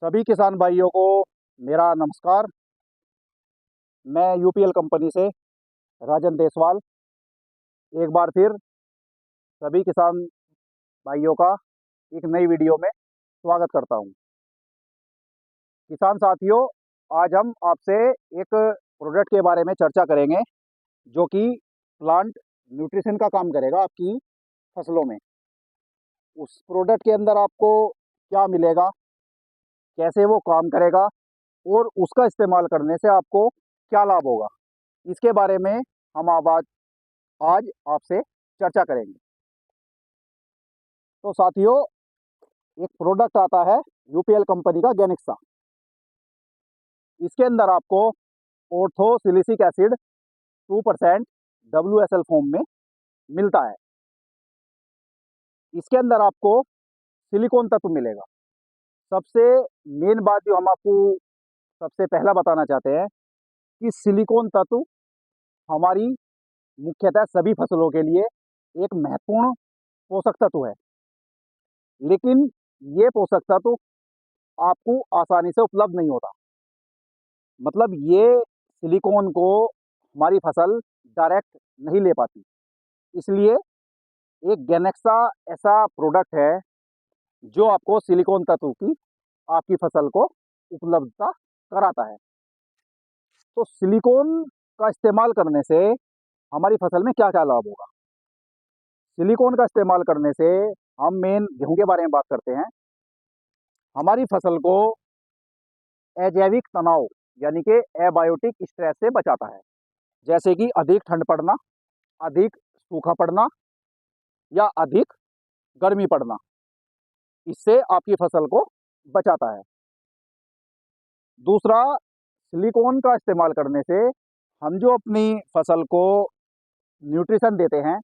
सभी किसान भाइयों को मेरा नमस्कार। मैं यूपीएल कंपनी से राजन देसवाल एक बार फिर सभी किसान भाइयों का एक नई वीडियो में स्वागत करता हूं। किसान साथियों, आज हम आपसे एक प्रोडक्ट के बारे में चर्चा करेंगे जो कि प्लांट न्यूट्रिशन का काम करेगा आपकी फसलों में। उस प्रोडक्ट के अंदर आपको क्या मिलेगा, कैसे वो काम करेगा और उसका इस्तेमाल करने से आपको क्या लाभ होगा, इसके बारे में हम आज आपसे चर्चा करेंगे। तो साथियों, एक प्रोडक्ट आता है यूपीएल कंपनी का गैनेक्सा। इसके अंदर आपको ऑर्थोसिलिसिक एसिड 2% WSL फॉर्म में मिलता है। इसके अंदर आपको सिलिकॉन तत्व मिलेगा। सबसे मेन बात जो हम आपको सबसे पहला बताना चाहते हैं कि सिलिकॉन तत्व हमारी मुख्यतः सभी फसलों के लिए एक महत्वपूर्ण पोषक तत्व है, लेकिन ये पोषक तत्व आपको आसानी से उपलब्ध नहीं होता। मतलब ये सिलिकॉन को हमारी फसल डायरेक्ट नहीं ले पाती। इसलिए एक गैनेक्सा ऐसा प्रोडक्ट है जो आपको सिलिकॉन तत्व की आपकी फसल को उपलब्धता कराता है। तो सिलिकॉन का इस्तेमाल करने से हमारी फसल में क्या क्या लाभ होगा। सिलिकॉन का इस्तेमाल करने से हम मेन गेहूं के बारे में बात करते हैं। हमारी फसल को अजैविक तनाव यानी कि एबायोटिक स्ट्रेस से बचाता है, जैसे कि अधिक ठंड पड़ना, अधिक सूखा पड़ना या अधिक गर्मी पड़ना। इससे आपकी फसल को बचाता है। दूसरा, सिलिकॉन का इस्तेमाल करने से हम जो अपनी फसल को न्यूट्रिशन देते हैं,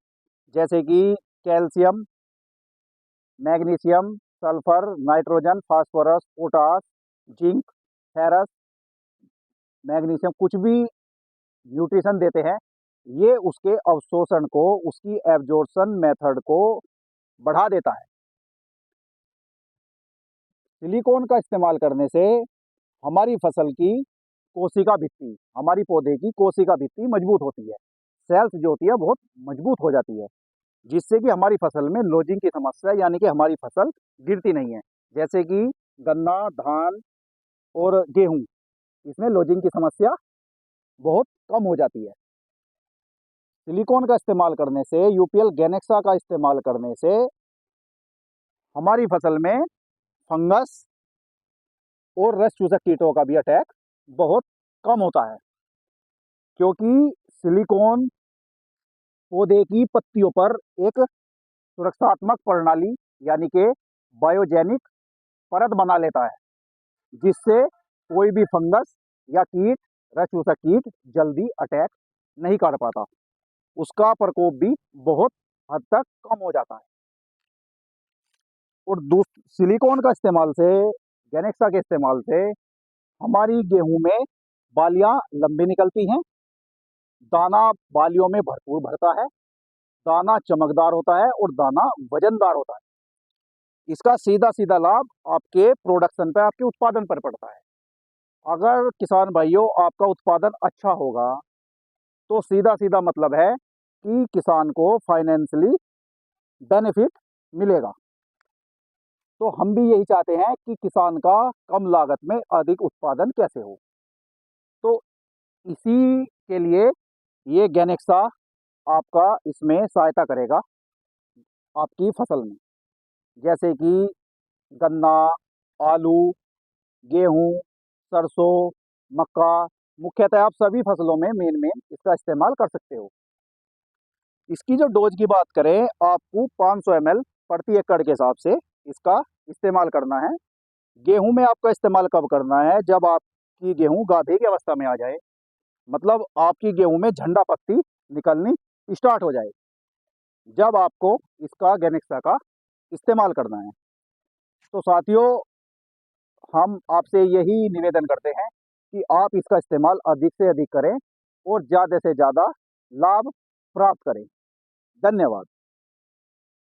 जैसे कि calcium, magnesium, sulphur, nitrogen, phosphorus, potash, zinc, ferrous, magnesium, कुछ भी न्यूट्रिशन देते हैं, ये उसके अवशोषण को, उसकी एब्जॉर्प्शन मेथड को बढ़ा देता है। सिलिकॉन का इस्तेमाल करने से हमारी फसल की कोशिका भित्ति, हमारी पौधे की कोशिका भित्ति मजबूत होती है। सेल्स जो होती है बहुत मजबूत हो जाती है, जिससे कि हमारी फसल में लोजिंग की समस्या यानी कि हमारी फसल गिरती नहीं है। जैसे कि गन्ना, धान और गेहूं, इसमें लोजिंग की समस्या बहुत कम हो जाती है। सिलिकॉन का इस्तेमाल करने से, यूपीएल गैनेक्सा का इस्तेमाल करने से हमारी फसल में फंगस और रस चूसक कीटों का भी अटैक बहुत कम होता है, क्योंकि सिलिकॉन पौधे की पत्तियों पर एक सुरक्षात्मक प्रणाली यानी कि बायोजेनिक परत बना लेता है, जिससे कोई भी फंगस या कीट, रस चूसक कीट जल्दी अटैक नहीं कर पाता। उसका प्रकोप भी बहुत हद तक कम हो जाता है। और सिलिकॉन का इस्तेमाल से, गैनेक्सा के इस्तेमाल से हमारी गेहूं में बालियां लंबी निकलती हैं, दाना बालियों में भरपूर भरता है, दाना चमकदार होता है और दाना वजनदार होता है। इसका सीधा सीधा लाभ आपके प्रोडक्शन पे, आपके उत्पादन पर पड़ता है। अगर किसान भाइयों आपका उत्पादन अच्छा होगा तो सीधा सीधा मतलब है कि किसान को फाइनेंशियली बेनिफिट मिलेगा। तो हम भी यही चाहते हैं कि किसान का कम लागत में अधिक उत्पादन कैसे हो। तो इसी के लिए ये गैनेक्सा आपका इसमें सहायता करेगा आपकी फसल में, जैसे कि गन्ना, आलू, गेहूं, सरसों, मक्का, मुख्यतः आप सभी फसलों में मेन मेन इसका इस्तेमाल कर सकते हो। इसकी जो डोज की बात करें, आपको 500 ml प्रति एकड़ के हिसाब से इसका इस्तेमाल करना है। गेहूं में आपका इस्तेमाल कब करना है? जब आपकी गेहूं गाभे की अवस्था में आ जाए, मतलब आपकी गेहूं में झंडा पत्ती निकलनी स्टार्ट हो जाए, जब आपको इसका गैनेक्सा का इस्तेमाल करना है। तो साथियों, हम आपसे यही निवेदन करते हैं कि आप इसका इस्तेमाल अधिक से अधिक करें और ज़्यादा से ज़्यादा लाभ प्राप्त करें। धन्यवाद।